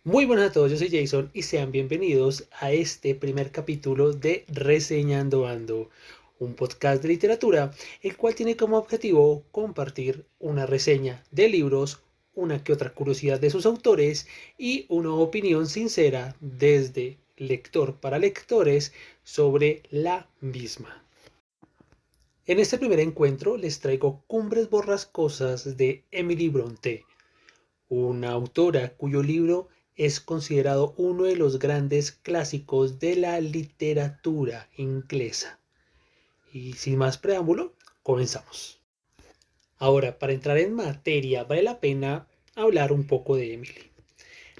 Muy buenas a todos, yo soy Jason y sean bienvenidos a este primer capítulo de Reseñando Ando, un podcast de literatura, el cual tiene como objetivo compartir una reseña de libros, una que otra curiosidad de sus autores y una opinión sincera desde lector para lectores sobre la misma. En este primer encuentro les traigo Cumbres Borrascosas de Emily Brontë, una autora cuyo libro es considerado uno de los grandes clásicos de la literatura inglesa. Y sin más preámbulo, comenzamos. Ahora, para entrar en materia, vale la pena hablar un poco de Emily.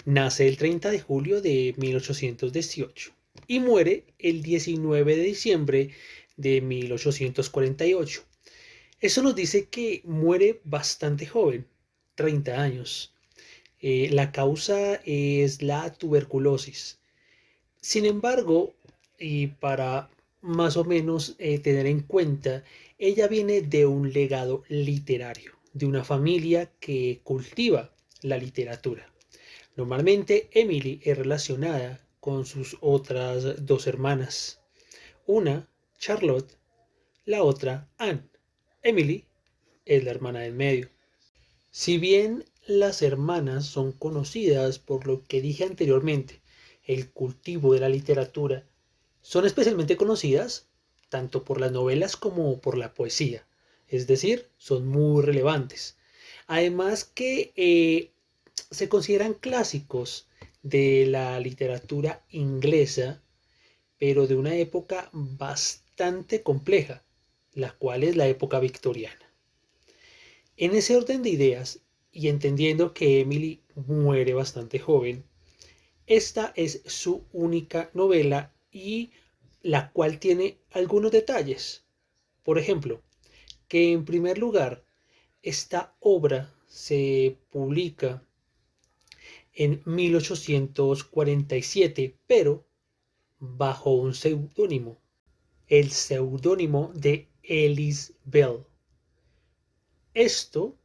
Nace el 30 de julio de 1818 y muere el 19 de diciembre de 1848. Eso nos dice que muere bastante joven, 30 años. La causa es la tuberculosis. Sin embargo, y para más o menos tener en cuenta, ella viene de un legado literario, de una familia que cultiva la literatura. Normalmente Emily es relacionada con sus otras dos hermanas, una Charlotte, la otra Anne. Emily es la hermana del medio. Si bien las hermanas son conocidas por lo que dije anteriormente, el cultivo de la literatura, son especialmente conocidas tanto por las novelas como por la poesía, es decir, son muy relevantes. Además que se consideran clásicos de la literatura inglesa, pero de una época bastante compleja, la cual es la época victoriana. En ese orden de ideas, y entendiendo que Emily muere bastante joven, esta es su única novela y la cual tiene algunos detalles. Por ejemplo, que en primer lugar, esta obra se publica en 1847, pero bajo un seudónimo, el seudónimo de Ellis Bell. Esto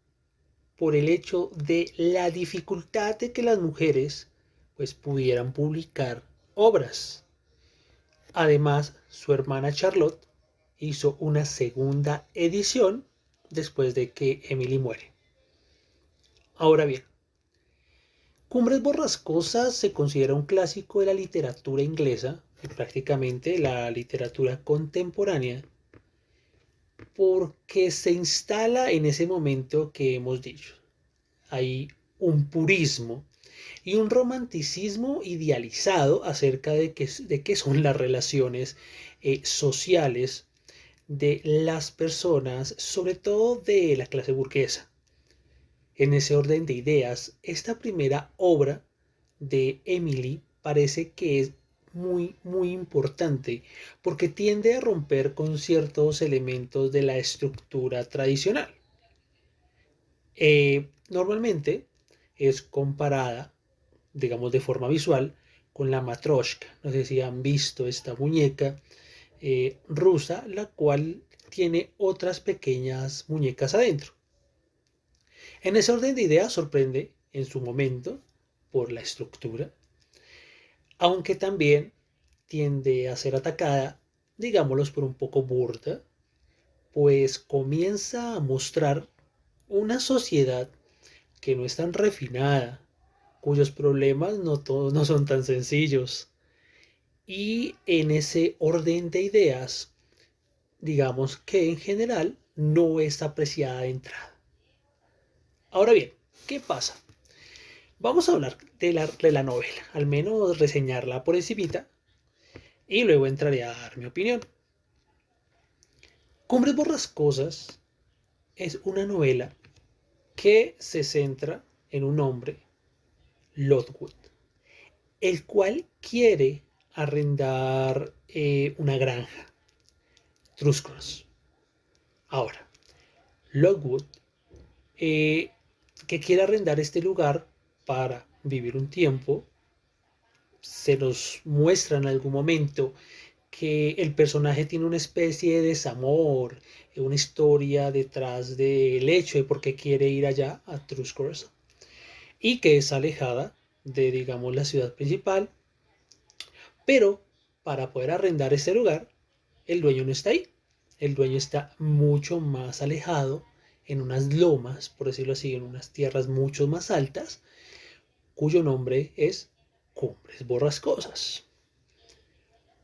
por el hecho de la dificultad de que las mujeres pues pudieran publicar obras. Además, su hermana Charlotte hizo una segunda edición después de que Emily muere. Ahora bien, Cumbres Borrascosas se considera un clásico de la literatura inglesa y prácticamente la literatura contemporánea porque se instala en ese momento que hemos dicho. Hay un purismo y un romanticismo idealizado acerca de qué son las relaciones sociales de las personas, sobre todo de la clase burguesa. En ese orden de ideas, esta primera obra de Emily parece que es muy importante porque tiende a romper con ciertos elementos de la estructura tradicional. Normalmente es comparada, digamos de forma visual, con la matroshka. No sé si han visto esta muñeca rusa, la cual tiene otras pequeñas muñecas adentro. En ese orden de ideas sorprende en su momento por la estructura, aunque también tiende a ser atacada, digámoslo por un poco burda, pues comienza a mostrar una sociedad que no es tan refinada, cuyos problemas no son tan sencillos. Y en ese orden de ideas, digamos que en general no es apreciada de entrada. Ahora bien, ¿qué pasa? Vamos a hablar de la novela, al menos reseñarla por encimita, y luego entraré a dar mi opinión. Cumbres Borrascosas es una novela que se centra en un hombre, Lockwood, el cual quiere arrendar una granja, Truscross. Ahora, Lockwood, que quiere arrendar este lugar para vivir un tiempo, se nos muestra en algún momento que el personaje tiene una especie de desamor, una historia detrás del hecho de por qué quiere ir allá a Truscross y que es alejada de, digamos, la ciudad principal, pero para poder arrendar este lugar, el dueño no está ahí. El dueño está mucho más alejado, en unas lomas, por decirlo así, en unas tierras mucho más altas, cuyo nombre es Cumbres Borrascosas.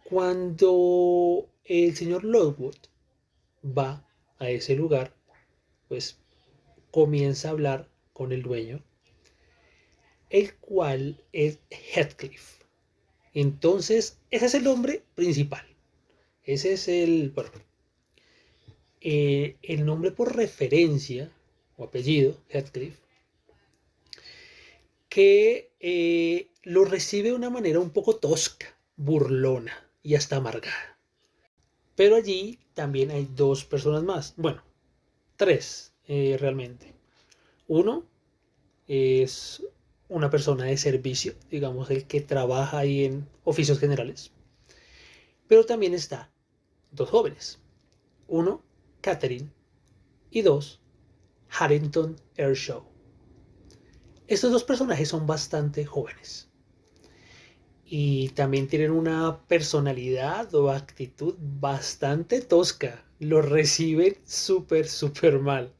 Cuando el señor Lockwood va a ese lugar, pues comienza a hablar con el dueño, el cual es Heathcliff. Entonces, ese es el nombre principal. Ese es el nombre por referencia o apellido, Heathcliff, que lo recibe de una manera un poco tosca, burlona y hasta amargada. Pero allí también hay dos personas más. Bueno, tres realmente. Uno es una persona de servicio, digamos el que trabaja ahí en oficios generales. Pero también está dos jóvenes. Uno, Catherine, y dos, Harrington Earnshaw. Estos dos personajes son bastante jóvenes y también tienen una personalidad o actitud bastante tosca. Lo reciben súper mal.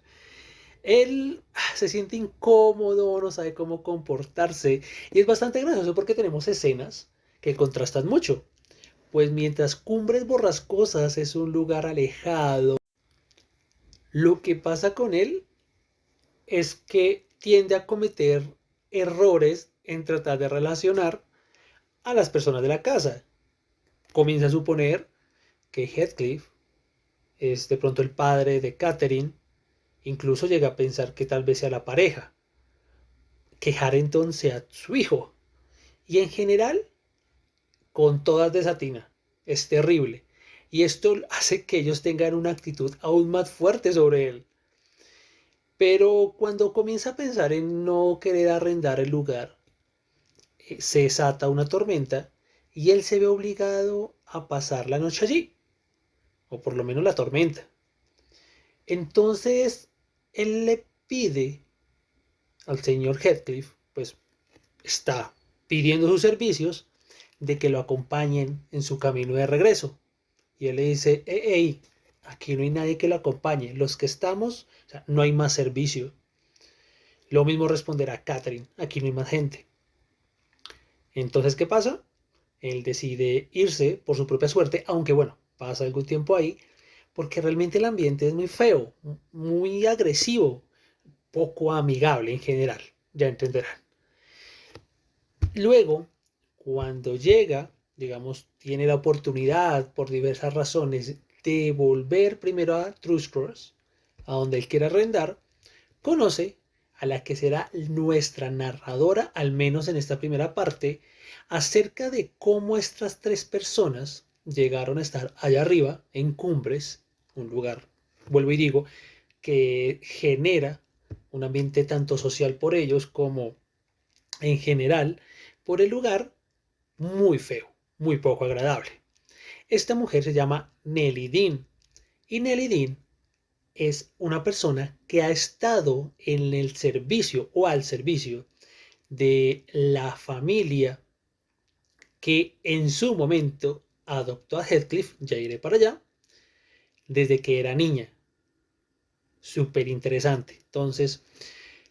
Él se siente incómodo, no sabe cómo comportarse y es bastante gracioso porque tenemos escenas que contrastan mucho. Pues mientras Cumbres Borrascosas es un lugar alejado, lo que pasa con él es que tiende a cometer errores en tratar de relacionar a las personas de la casa. Comienza a suponer que Heathcliff es de pronto el padre de Catherine, incluso llega a pensar que tal vez sea la pareja, que Harrington sea su hijo. Y en general, con todas desatina. Es terrible. Y esto hace que ellos tengan una actitud aún más fuerte sobre él. Pero cuando comienza a pensar en no querer arrendar el lugar, se desata una tormenta y él se ve obligado a pasar la noche allí, o por lo menos la tormenta. Entonces, él le pide al señor Heathcliff, pues está pidiendo sus servicios, de que lo acompañen en su camino de regreso. Y él le dice, hey, aquí no hay nadie que lo acompañe, los que estamos, o sea, no hay más servicio. Lo mismo responderá Catherine, aquí no hay más gente. Entonces, ¿qué pasa? Él decide irse por su propia suerte, aunque bueno, pasa algún tiempo ahí, porque realmente el ambiente es muy feo, muy agresivo, poco amigable en general, ya entenderán. Luego, cuando llega, digamos, tiene la oportunidad por diversas razones de volver primero a Truscross, a donde él quiere arrendar, conoce a la que será nuestra narradora, al menos en esta primera parte, acerca de cómo estas tres personas llegaron a estar allá arriba, en Cumbres, un lugar, vuelvo y digo, que genera un ambiente tanto social por ellos como en general por el lugar muy feo, muy poco agradable. Esta mujer se llama Nelly Dean y Nelly Dean es una persona que ha estado en el servicio o al servicio de la familia que en su momento adoptó a Heathcliff, ya iré para allá, desde que era niña. Súper interesante. Entonces,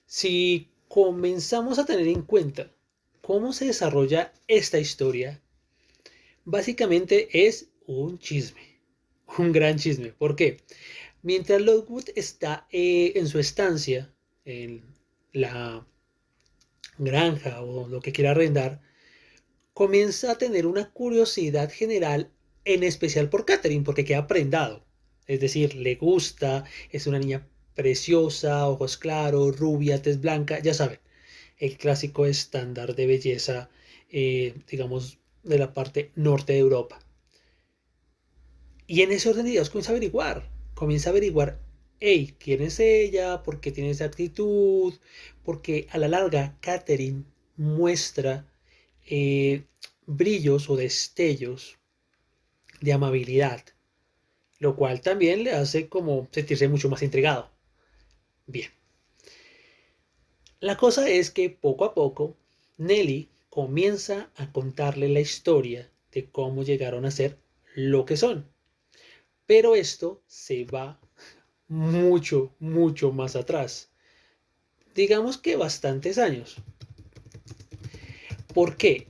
si comenzamos a tener en cuenta cómo se desarrolla esta historia, básicamente es un chisme, un gran chisme. ¿Por qué? Mientras Lockwood está en su estancia, en la granja o lo que quiera arrendar, comienza a tener una curiosidad general, en especial por Catherine, porque queda prendado. Es decir, le gusta, es una niña preciosa, ojos claros, rubia, tez blanca, ya saben, el clásico estándar de belleza, digamos, de la parte norte de Europa. Y en ese orden de ideas comienza a averiguar, hey, ¿quién es ella? ¿Por qué tiene esa actitud? Porque a la larga Catherine muestra eh, brillos o destellos de amabilidad, lo cual también le hace como sentirse mucho más intrigado. Bien, la cosa es que poco a poco Nellie comienza a contarle la historia de cómo llegaron a ser lo que son. Pero esto se va mucho, mucho más atrás. Digamos que bastantes años. ¿Por qué?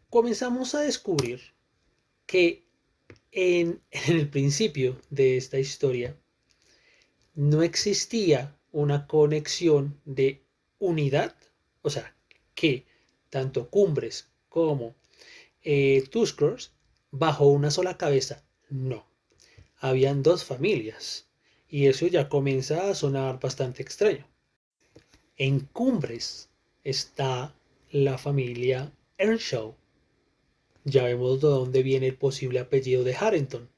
Comenzamos a descubrir que en el principio de esta historia no existía una conexión de unidad, o sea, que tanto Cumbres como Tuscors bajo una sola cabeza, no. Habían dos familias y eso ya comienza a sonar bastante extraño. En Cumbres está la familia Earnshaw. Ya vemos de dónde viene el posible apellido de Harrington.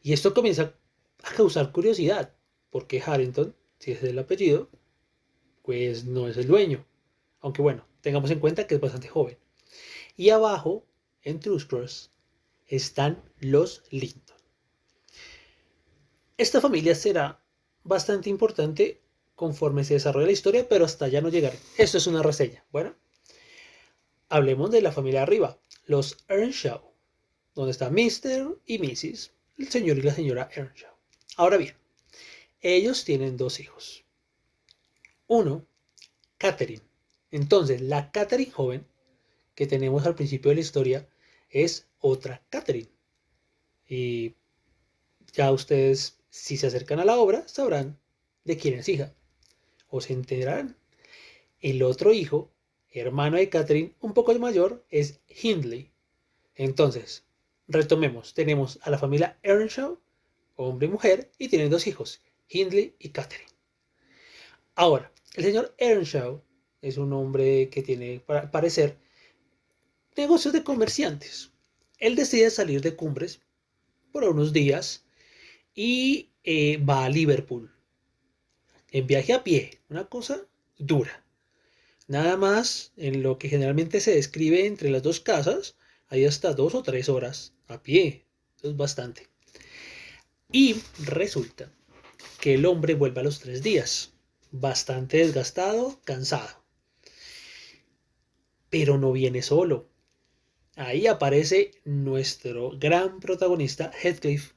Y esto comienza a causar curiosidad, porque Harrington, si es el apellido, pues no es el dueño. Aunque bueno, tengamos en cuenta que es bastante joven. Y abajo, en Truscross, están los Linton. Esta familia será bastante importante conforme se desarrolla la historia, pero hasta allá no llegaré. Esto es una reseña. Bueno, hablemos de la familia arriba, los Earnshaw, donde está Mr. y Mrs., el señor y la señora Earnshaw. Ahora bien, ellos tienen dos hijos. Uno, Catherine. Entonces, la Catherine joven que tenemos al principio de la historia es otra Catherine. Y ya ustedes, si se acercan a la obra, sabrán de quién es hija. O se enterarán. El otro hijo, hermano de Catherine, un poco mayor, es Hindley. Entonces, retomemos. Tenemos a la familia Earnshaw, hombre y mujer, y tienen dos hijos, Hindley y Catherine. Ahora, el señor Earnshaw es un hombre que tiene, para parecer, negocios de comerciantes. Él decide salir de Cumbres por unos días y va a Liverpool. En viaje a pie, una cosa dura. Nada más en lo que generalmente se describe entre las dos casas, hay hasta 2 o 3 horas a pie. Eso es bastante. Y resulta que el hombre vuelve a los 3 días, bastante desgastado, cansado. Pero no viene solo. Ahí aparece nuestro gran protagonista, Heathcliff.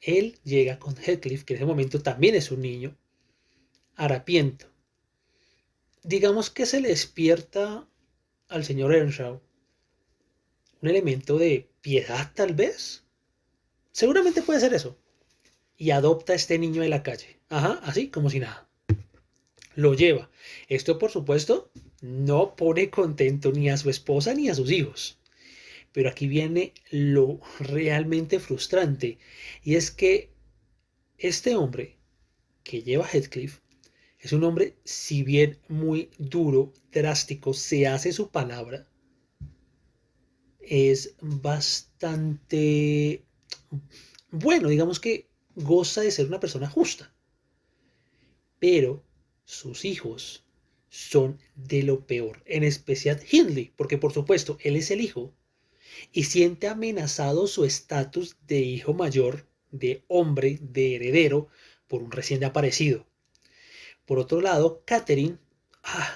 Él llega con Heathcliff, que en ese momento también es un niño, harapiento. Digamos que se le despierta al señor Earnshaw un elemento de piedad, tal vez. Seguramente puede ser eso. Y adopta a este niño de la calle. Ajá, así como si nada. Lo lleva. Esto, por supuesto, no pone contento ni a su esposa ni a sus hijos. Pero aquí viene lo realmente frustrante. Y es que este hombre que lleva a Heathcliff es un hombre, si bien muy duro, drástico, se hace su palabra, es bastante bueno, digamos que goza de ser una persona justa. Pero sus hijos son de lo peor, en especial Hindley, porque por supuesto él es el hijo y siente amenazado su estatus de hijo mayor, de hombre, de heredero, por un recién aparecido. Por otro lado, Catherine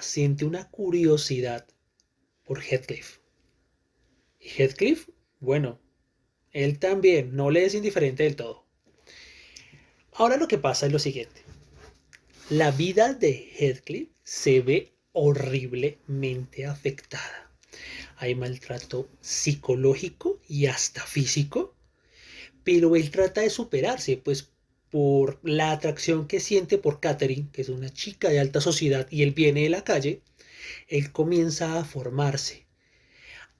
siente una curiosidad por Heathcliff. Y Heathcliff, bueno, él también no le es indiferente del todo. Ahora lo que pasa es lo siguiente. La vida de Heathcliff se ve horriblemente afectada. Hay maltrato psicológico y hasta físico, pero él trata de superarse, pues por la atracción que siente por Catherine, que es una chica de alta sociedad y él viene de la calle, él comienza a formarse.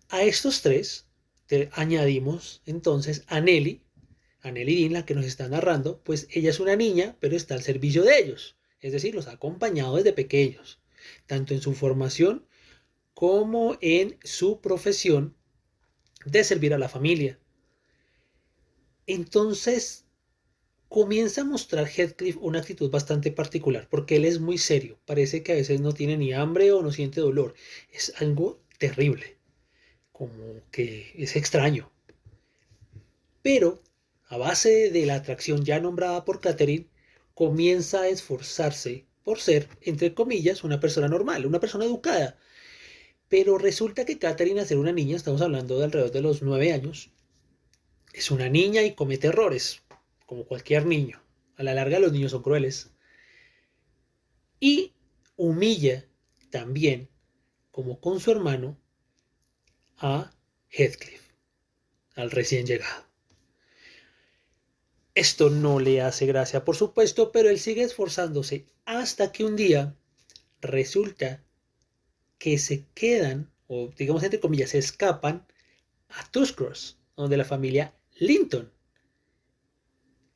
A estos tres añadimos entonces a Nellie Dean, la que nos está narrando, pues ella es una niña, pero está al servicio de ellos. Es decir, los ha acompañado desde pequeños, tanto en su formación como en su profesión de servir a la familia. Entonces, comienza a mostrar Heathcliff una actitud bastante particular, porque él es muy serio. Parece que a veces no tiene ni hambre o no siente dolor. Es algo terrible, como que es extraño. Pero, a base de la atracción ya nombrada por Catherine, comienza a esforzarse por ser, entre comillas, una persona normal, una persona educada. Pero resulta que Catherine, al ser una niña, estamos hablando de alrededor de los 9 años, es una niña y comete errores, como cualquier niño. A la larga los niños son crueles. Y humilla también, como con su hermano, a Heathcliff, al recién llegado. Esto no le hace gracia, por supuesto, pero él sigue esforzándose hasta que un día resulta que se quedan, o digamos entre comillas, se escapan a Thuscross, donde la familia Linton.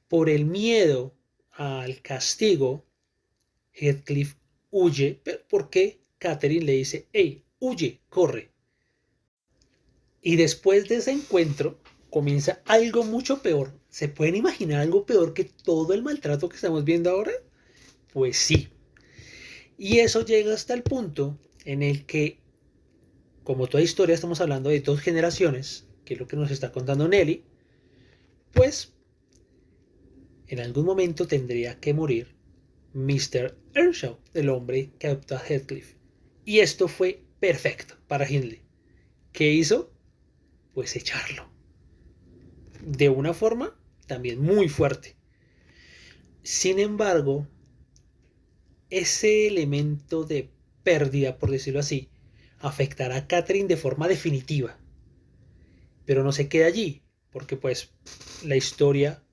Por el miedo al castigo, Heathcliff huye, pero porque Catherine le dice, hey, huye, corre. Y después de ese encuentro comienza algo mucho peor. ¿Se pueden imaginar algo peor que todo el maltrato que estamos viendo ahora? Pues sí. Y eso llega hasta el punto en el que, como toda historia, estamos hablando de 2 generaciones, que es lo que nos está contando Nelly, pues en algún momento tendría que morir Mr. Earnshaw, el hombre que adoptó a Heathcliff. Y esto fue perfecto para Hindley. ¿Qué hizo? Pues echarlo. De una forma también muy fuerte. Sin embargo, ese elemento de pérdida, por decirlo así, afectará a Catherine de forma definitiva. Pero no se queda allí, porque pues la historia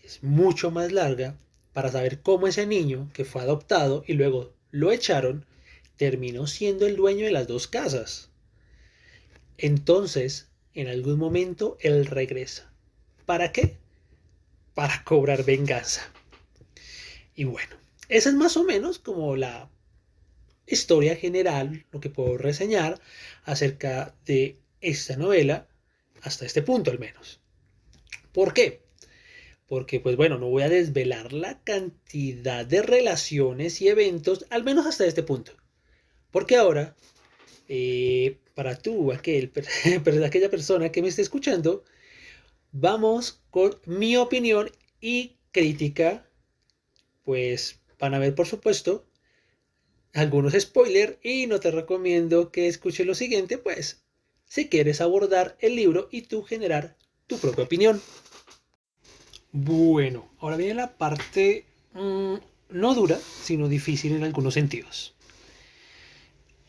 es mucho más larga para saber cómo ese niño que fue adoptado y luego lo echaron, terminó siendo el dueño de las 2 casas. Entonces, en algún momento, él regresa. ¿Para qué? Para cobrar venganza. Y bueno, esa es más o menos como la historia general, lo que puedo reseñar acerca de esta novela, hasta este punto al menos. ¿Por qué? Porque pues bueno, no voy a desvelar la cantidad de relaciones y eventos, al menos hasta este punto. Porque ahora, para tú, aquella persona que me esté escuchando, vamos con mi opinión y crítica. Pues van a ver, por supuesto, algunos spoilers y no te recomiendo que escuches lo siguiente, pues si quieres abordar el libro y tú generar tu propia opinión. Bueno, ahora viene la parte no dura, sino difícil en algunos sentidos.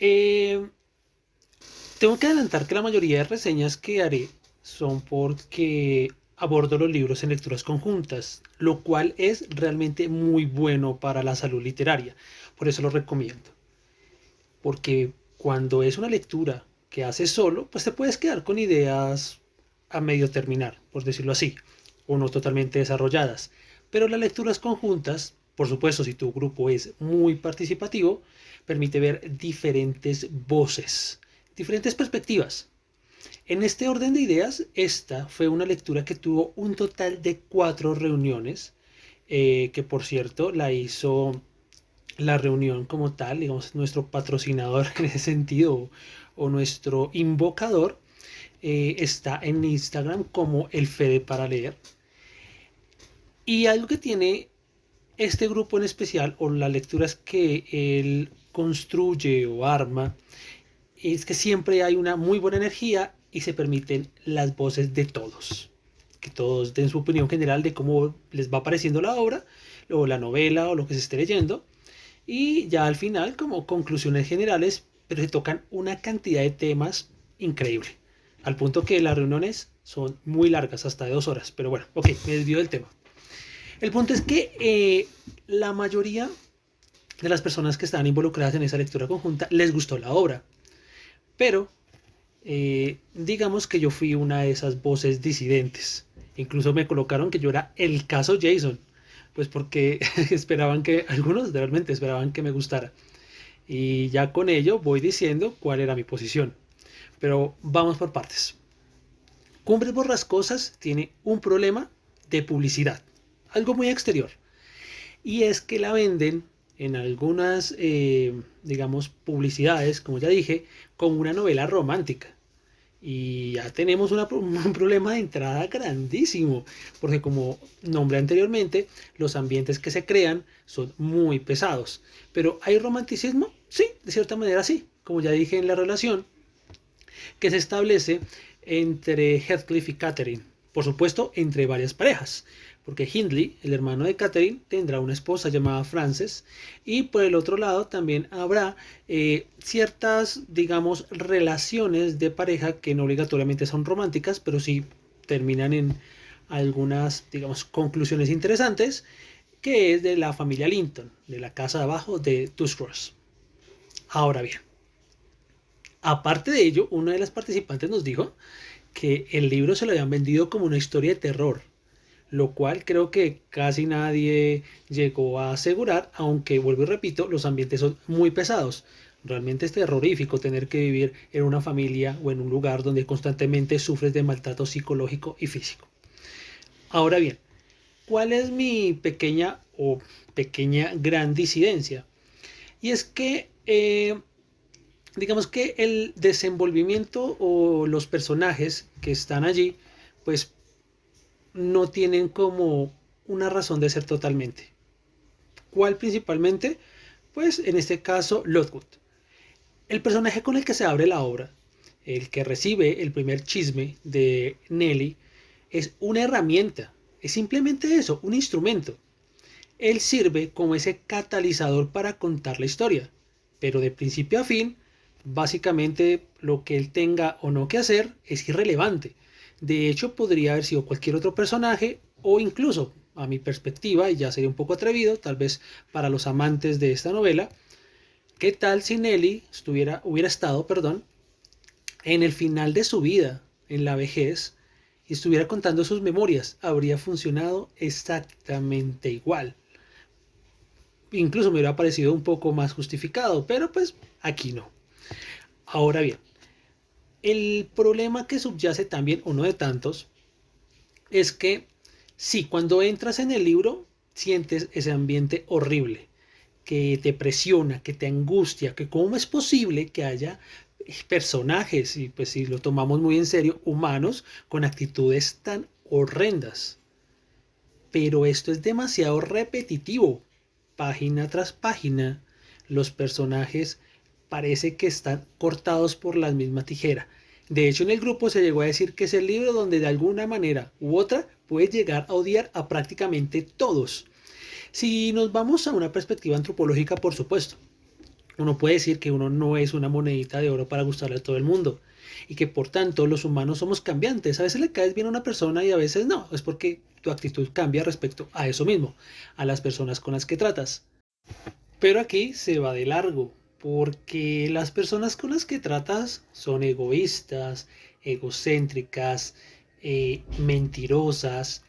Eh, Tengo que adelantar que la mayoría de reseñas que haré son porque abordo los libros en lecturas conjuntas, lo cual es realmente muy bueno para la salud literaria. Por eso lo recomiendo. Porque cuando es una lectura que haces solo, pues te puedes quedar con ideas a medio terminar, por decirlo así, o no totalmente desarrolladas. Pero las lecturas conjuntas, por supuesto, si tu grupo es muy participativo, permite ver diferentes voces, diferentes perspectivas. En este orden de ideas, esta fue una lectura que tuvo un total de 4 reuniones, que por cierto la hizo la reunión como tal, digamos, nuestro patrocinador en ese sentido, o nuestro invocador, está en Instagram como el Fede para leer. Y algo que tiene este grupo en especial, o las lecturas que él construye o arma, es que siempre hay una muy buena energía y se permiten las voces de todos. Que todos den su opinión general de cómo les va pareciendo la obra, o la novela, o lo que se esté leyendo. Y ya al final, como conclusiones generales, pero se tocan una cantidad de temas increíble. Al punto que las reuniones son muy largas, hasta de 2 horas. Pero bueno, ok, me desvío del tema. El punto es que la mayoría de las personas que estaban involucradas en esa lectura conjunta les gustó la obra. Pero digamos que yo fui una de esas voces disidentes. Incluso me colocaron que yo era el caso Jason. Pues porque esperaban que, algunos realmente esperaban que me gustara. Y ya con ello voy diciendo cuál era mi posición. Pero vamos por partes. Cumbres Borrascosas tiene un problema de publicidad. Algo muy exterior. Y es que la venden en algunas, digamos, publicidades, como ya dije, como una novela romántica. Y ya tenemos un problema de entrada grandísimo, porque como nombré anteriormente, los ambientes que se crean son muy pesados. Pero ¿hay romanticismo? Sí, de cierta manera sí, como ya dije en la relación que se establece entre Heathcliff y Catherine. Por supuesto, entre varias parejas, porque Hindley, el hermano de Catherine, tendrá una esposa llamada Frances, y por el otro lado también habrá ciertas, digamos, relaciones de pareja que no obligatoriamente son románticas, pero sí terminan en algunas, digamos, conclusiones interesantes, que es de la familia Linton, de la casa de abajo de Tuscross. Ahora bien, aparte de ello, una de las participantes nos dijo que el libro se lo habían vendido como una historia de terror, lo cual creo que casi nadie llegó a asegurar, aunque vuelvo y repito, los ambientes son muy pesados. Realmente es terrorífico tener que vivir en una familia o en un lugar donde constantemente sufres de maltrato psicológico y físico. Ahora bien, ¿cuál es mi pequeña gran disidencia? Y es que digamos que el desenvolvimiento o los personajes que están allí, pues no tienen como una razón de ser totalmente. ¿Cuál principalmente? Pues en este caso, Lockwood. El personaje con el que se abre la obra, el que recibe el primer chisme de Nelly, es una herramienta. Es simplemente eso, un instrumento. Él sirve como ese catalizador para contar la historia, pero de principio a fin, básicamente lo que él tenga o no que hacer es irrelevante. De hecho, podría haber sido cualquier otro personaje o incluso, a mi perspectiva, y ya sería un poco atrevido, tal vez para los amantes de esta novela, ¿qué tal si Nelly hubiera estado, perdón, en el final de su vida, en la vejez, y estuviera contando sus memorias? Habría funcionado exactamente igual. Incluso me hubiera parecido un poco más justificado, pero pues aquí no. Ahora bien, el problema que subyace también, uno de tantos, es que sí, cuando entras en el libro sientes ese ambiente horrible, que te presiona, que te angustia, que cómo es posible que haya personajes, y pues si lo tomamos muy en serio, humanos con actitudes tan horrendas. Pero esto es demasiado repetitivo. Página tras página, los personajes parece que están cortados por la misma tijera. De hecho, en el grupo se llegó a decir que es el libro donde de alguna manera u otra puedes llegar a odiar a prácticamente todos. Si nos vamos a una perspectiva antropológica, por supuesto, uno puede decir que uno no es una monedita de oro para gustarle a todo el mundo y que por tanto los humanos somos cambiantes. A veces le caes bien a una persona y a veces no. Es porque tu actitud cambia respecto a eso mismo, a las personas con las que tratas. Pero aquí se va de largo, porque las personas con las que tratas son egoístas, egocéntricas, mentirosas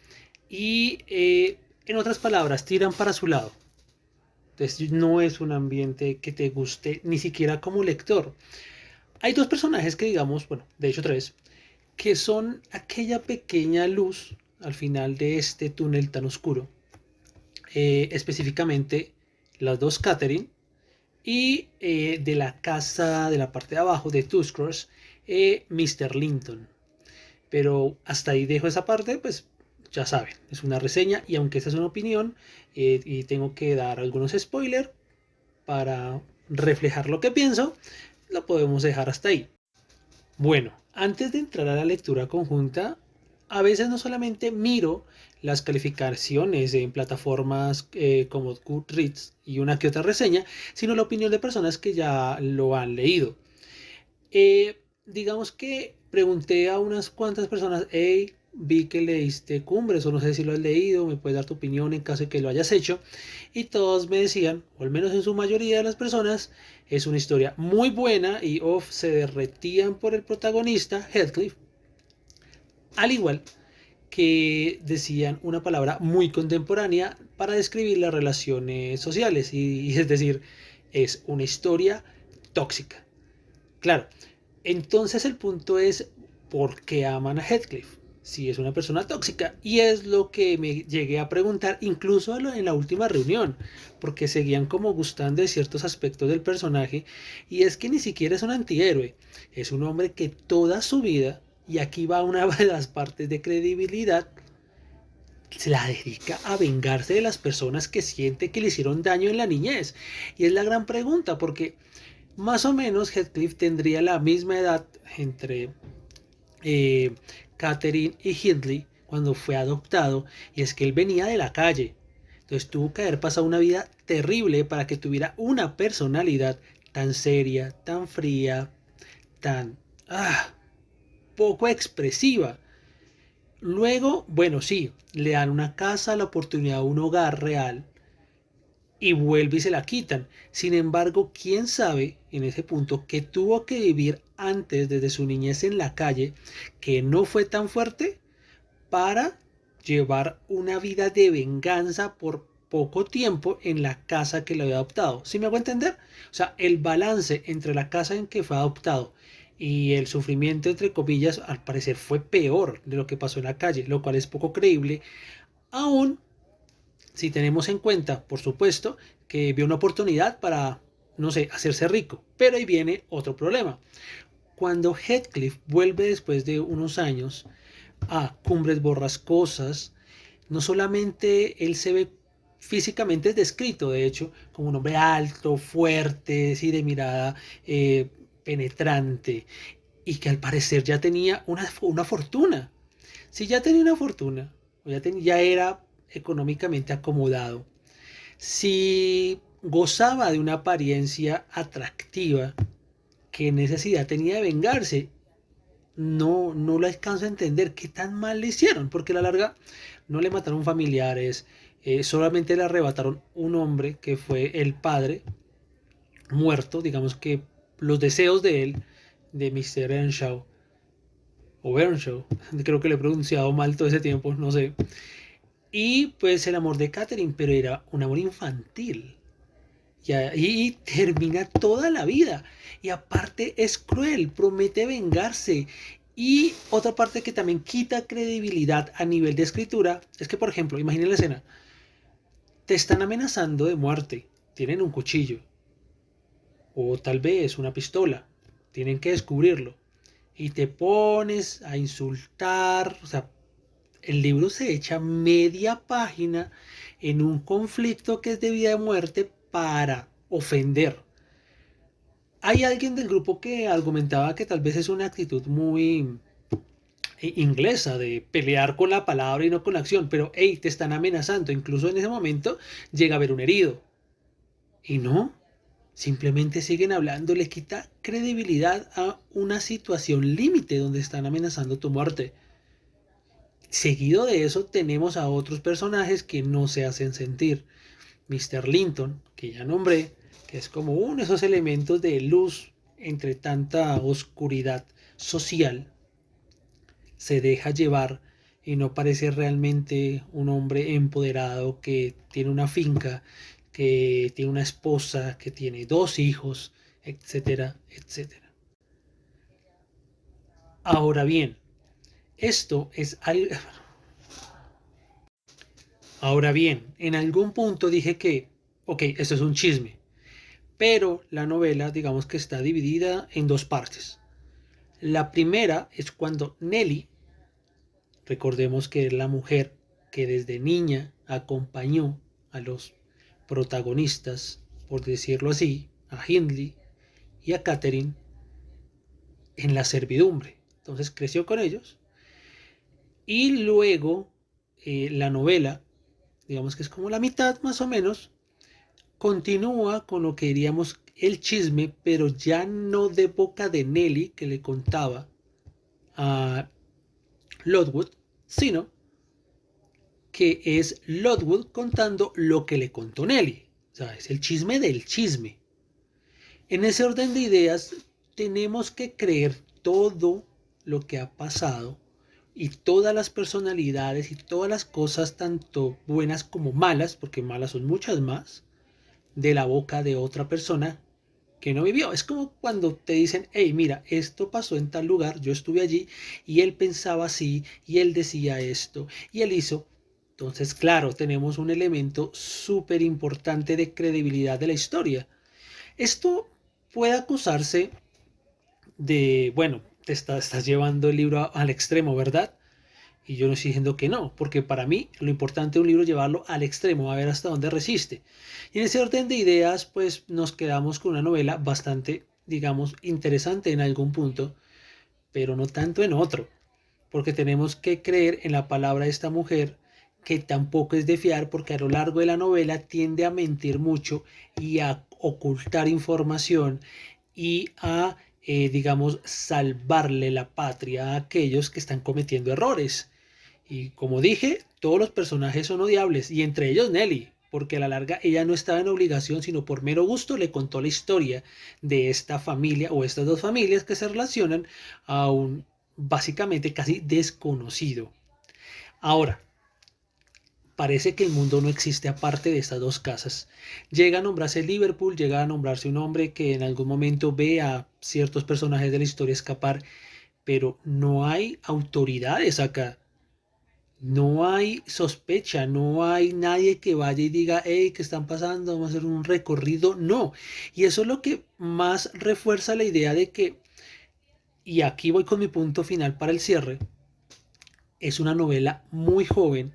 y, en otras palabras, tiran para su lado. Entonces no es un ambiente que te guste ni siquiera como lector. Hay dos personajes que digamos, bueno, de hecho tres, que son aquella pequeña luz al final de este túnel tan oscuro. Específicamente las dos Catherine y de la casa de la parte de abajo de Tuscross, Mr. Linton. Pero hasta ahí dejo esa parte, pues ya saben, es una reseña y aunque esta es una opinión y tengo que dar algunos spoilers para reflejar lo que pienso, lo podemos dejar hasta ahí. Bueno, antes de entrar a la lectura conjunta, a veces no solamente miro las calificaciones en plataformas como Goodreads y una que otra reseña, sino la opinión de personas que ya lo han leído. Digamos que pregunté a unas cuantas personas, hey, vi que leíste Cumbres o no sé si lo has leído, me puedes dar tu opinión en caso de que lo hayas hecho. Y todos me decían, o al menos en su mayoría de las personas, es una historia muy buena y se derretían por el protagonista, Heathcliff. Al igual que decían una palabra muy contemporánea para describir las relaciones sociales y es decir, es una historia tóxica. Claro, entonces el punto es ¿por qué aman a Heathcliff? si es una persona tóxica. Y es lo que me llegué a preguntar incluso en la última reunión, porque seguían como gustando de ciertos aspectos del personaje. Y es que ni siquiera es un antihéroe, es un hombre que toda su vida, y aquí va una de las partes de credibilidad, se la dedica a vengarse de las personas que siente que le hicieron daño en la niñez. Y es la gran pregunta, porque más o menos Heathcliff tendría la misma edad entre eh, Catherine y Hindley cuando fue adoptado, y es que él venía de la calle. Entonces tuvo que haber pasado una vida terrible para que tuviera una personalidad tan seria, tan fría, tan poco expresiva. Luego, bueno, sí, le dan una casa, la oportunidad de un hogar real, y vuelve y se la quitan. Sin embargo, quién sabe en ese punto que tuvo que vivir antes desde su niñez en la calle, que no fue tan fuerte para llevar una vida de venganza por poco tiempo en la casa que lo había adoptado. ¿Sí me hago entender? O sea, el balance entre la casa en que fue adoptado y el sufrimiento, entre comillas, al parecer fue peor de lo que pasó en la calle, lo cual es poco creíble, aún si tenemos en cuenta, por supuesto, que vio una oportunidad para, no sé, hacerse rico. Pero ahí viene otro problema. Cuando Heathcliff vuelve después de unos años a Cumbres Borrascosas, no solamente él se ve físicamente descrito, de hecho, como un hombre alto, fuerte, sí, de mirada penetrante, y que al parecer ya tenía una fortuna. Si ya tenía una fortuna, ya era económicamente acomodado, si gozaba de una apariencia atractiva, ¿qué necesidad tenía de vengarse? No lo alcanzo a entender qué tan mal le hicieron, porque a la larga no le mataron familiares, solamente le arrebataron un hombre que fue el padre muerto, digamos que los deseos de él, de Mr. Earnshaw, o Earnshaw, creo que lo he pronunciado mal todo ese tiempo, no sé. Y pues el amor de Catherine, pero era un amor infantil. Y ahí termina toda la vida. Y aparte es cruel, promete vengarse. Y otra parte que también quita credibilidad a nivel de escritura es que, por ejemplo, imaginen la escena. Te están amenazando de muerte. Tienen un cuchillo. O tal vez una pistola. Tienen que descubrirlo. Y te pones a insultar. O sea, el libro se echa media página en un conflicto que es de vida y muerte para ofender. Hay alguien del grupo que argumentaba que tal vez es una actitud muy inglesa de pelear con la palabra y no con la acción, pero hey, te están amenazando. Incluso en ese momento llega a haber un herido. Y no, simplemente siguen hablando, le quita credibilidad a una situación límite donde están amenazando tu muerte. Seguido de eso tenemos a otros personajes que no se hacen sentir. Mr. Linton, que ya nombré, que es como uno de esos elementos de luz entre tanta oscuridad social, se deja llevar y no parece realmente un hombre empoderado que tiene una finca, que tiene una esposa, que tiene dos hijos, etcétera, etcétera. Ahora bien, esto es algo... Ahora bien, en algún punto dije que, ok, esto es un chisme, pero la novela, digamos que está dividida en dos partes. La primera es cuando Nelly, recordemos que es la mujer que desde niña acompañó a los protagonistas, por decirlo así, a Hindley y a Catherine en la servidumbre. Entonces creció con ellos. Y luego la novela, digamos que es como la mitad más o menos, continúa con lo que diríamos el chisme, pero ya no de boca de Nelly que le contaba a Lodwood, sino que es Lodwood contando lo que le contó Nelly. O sea, es el chisme del chisme. En ese orden de ideas, tenemos que creer todo lo que ha pasado y todas las personalidades y todas las cosas, tanto buenas como malas, porque malas son muchas más, de la boca de otra persona que no vivió. Es como cuando te dicen, hey, mira, esto pasó en tal lugar, yo estuve allí y él pensaba así y él decía esto y él hizo. Entonces, claro, tenemos un elemento súper importante de credibilidad de la historia. Esto puede acusarse de, bueno, estás llevando el libro al extremo, ¿verdad? Y yo no estoy diciendo que no, porque para mí lo importante de un libro es llevarlo al extremo, a ver hasta dónde resiste. Y en ese orden de ideas, pues nos quedamos con una novela bastante, digamos, interesante en algún punto, pero no tanto en otro, porque tenemos que creer en la palabra de esta mujer, que tampoco es de fiar, porque a lo largo de la novela tiende a mentir mucho y a ocultar información y a, digamos, salvarle la patria a aquellos que están cometiendo errores. Y como dije, todos los personajes son odiables, y entre ellos Nelly, porque a la larga ella no estaba en obligación, sino por mero gusto le contó la historia de esta familia o estas dos familias que se relacionan a un básicamente casi desconocido. Ahora, parece que el mundo no existe aparte de estas dos casas. Llega a nombrarse Liverpool, llega a nombrarse un hombre que en algún momento ve a ciertos personajes de la historia escapar, pero no hay autoridades acá. No hay sospecha, no hay nadie que vaya y diga, hey, ¿qué están pasando? Vamos a hacer un recorrido. No. Y eso es lo que más refuerza la idea de que, y aquí voy con mi punto final para el cierre, es una novela muy joven,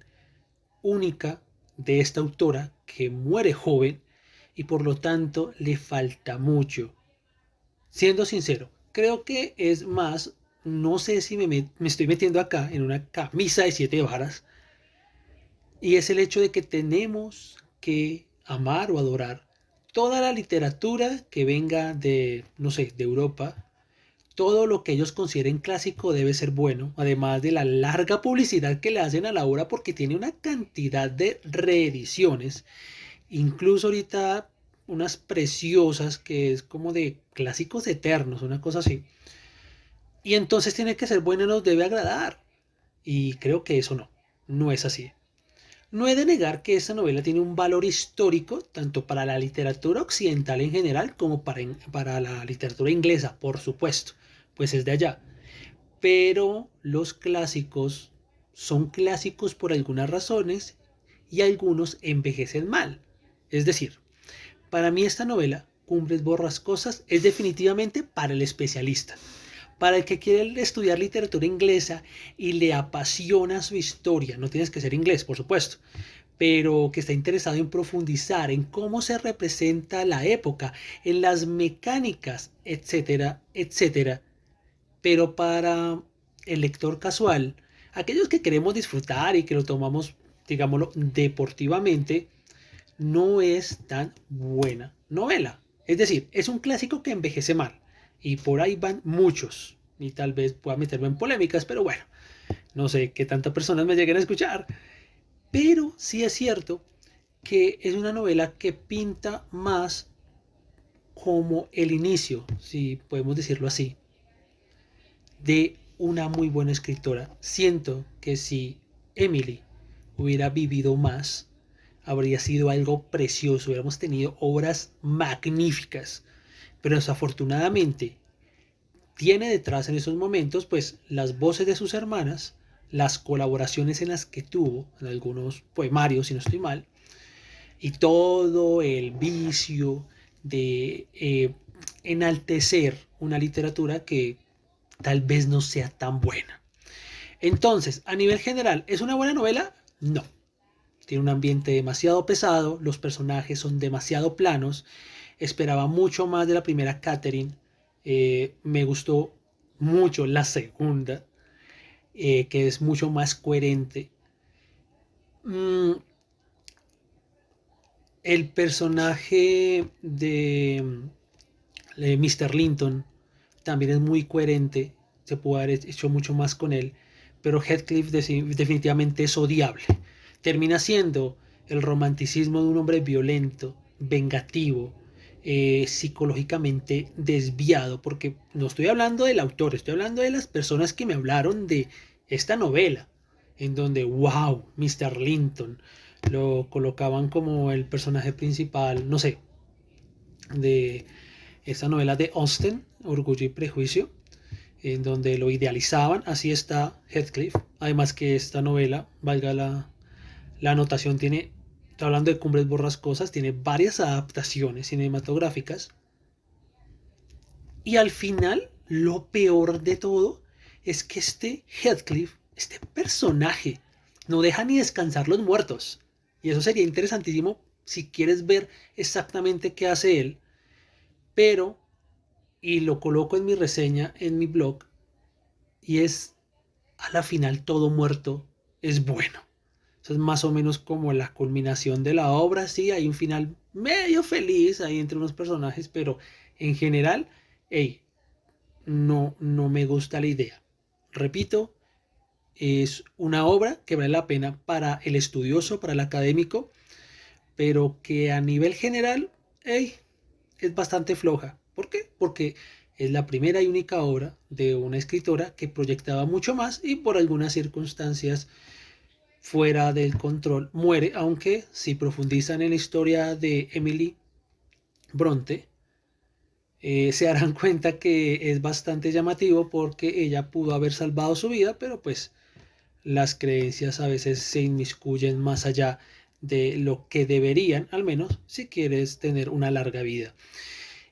única, de esta autora que muere joven y por lo tanto le falta mucho. Siendo sincero, creo que es más, no sé si me estoy metiendo acá en una camisa de siete varas, y es el hecho de que tenemos que amar o adorar toda la literatura que venga de, no sé, de Europa. Todo lo que ellos consideren clásico debe ser bueno, además de la larga publicidad que le hacen a la obra porque tiene una cantidad de reediciones, incluso ahorita unas preciosas que es como de clásicos eternos, una cosa así. Y entonces tiene que ser buena y nos debe agradar. Y creo que eso no es así. No he de negar que esta novela tiene un valor histórico tanto para la literatura occidental en general como para la literatura inglesa, por supuesto, pues es de allá. Pero los clásicos son clásicos por algunas razones y algunos envejecen mal. Es decir, para mí esta novela, Cumbres Borrascosas, es definitivamente para el especialista. Para el que quiere estudiar literatura inglesa y le apasiona su historia, no tienes que ser inglés, por supuesto, pero que está interesado en profundizar en cómo se representa la época, en las mecánicas, etcétera, etcétera. Pero para el lector casual, aquellos que queremos disfrutar y que lo tomamos, digámoslo, deportivamente, no es tan buena novela. Es decir, es un clásico que envejece mal. Y por ahí van muchos. Y tal vez pueda meterme en polémicas, pero bueno, no sé qué tantas personas me lleguen a escuchar. Pero sí es cierto que es una novela que pinta más como el inicio, si podemos decirlo así, de una muy buena escritora. Siento que si Emily hubiera vivido más, habría sido algo precioso, hubiéramos tenido obras magníficas, pero desafortunadamente tiene detrás en esos momentos pues las voces de sus hermanas, las colaboraciones en las que tuvo, en algunos poemarios si no estoy mal, y todo el vicio de enaltecer una literatura que tal vez no sea tan buena. Entonces, a nivel general, ¿es una buena novela? No. Tiene un ambiente demasiado pesado, los personajes son demasiado planos. Esperaba mucho más de la primera Catherine. Me gustó mucho la segunda, que es mucho más coherente. Mm, el personaje de Mr. Linton también es muy coherente. Se puede haber hecho mucho más con él. Pero Heathcliff definitivamente es odiable. Termina siendo el romanticismo de un hombre violento, vengativo, psicológicamente desviado, porque no estoy hablando del autor, estoy hablando de las personas que me hablaron de esta novela, en donde, wow, Mr. Linton, lo colocaban como el personaje principal, no sé, de esta novela de Austen, Orgullo y Prejuicio, en donde lo idealizaban. Así está Heathcliff. Además que esta novela, valga la anotación, tiene, estoy hablando de Cumbres Borrascosas, tiene varias adaptaciones cinematográficas. Y al final, lo peor de todo es que este Heathcliff, este personaje, no deja ni descansar los muertos. Y eso sería interesantísimo si quieres ver exactamente qué hace él. Pero, y lo coloco en mi reseña, en mi blog, y es a la final todo muerto es bueno. Eso es más o menos como la culminación de la obra. Sí, hay un final medio feliz ahí entre unos personajes, pero en general, hey, no me gusta la idea. Repito, es una obra que vale la pena para el estudioso, para el académico, pero que a nivel general, hey, es bastante floja. ¿Por qué? Porque es la primera y única obra de una escritora que proyectaba mucho más y por algunas circunstancias fuera del control muere, aunque si profundizan en la historia de Emily Bronte, se darán cuenta que es bastante llamativo porque ella pudo haber salvado su vida, pero pues las creencias a veces se inmiscuyen más allá de lo que deberían, al menos si quieres tener una larga vida.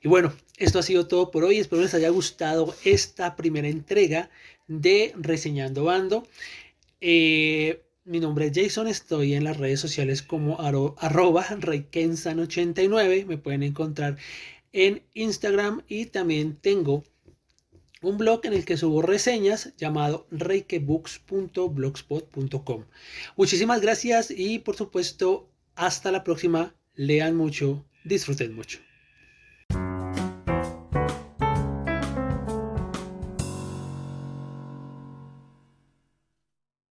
Y bueno, esto ha sido todo por hoy. Espero les haya gustado esta primera entrega de Reseñando Bando. Mi nombre es Jason, estoy en las redes sociales como @reykensan89. Me pueden encontrar en Instagram y también tengo un blog en el que subo reseñas llamado reikebooks.blogspot.com. Muchísimas gracias y por supuesto hasta la próxima. Lean mucho, disfruten mucho.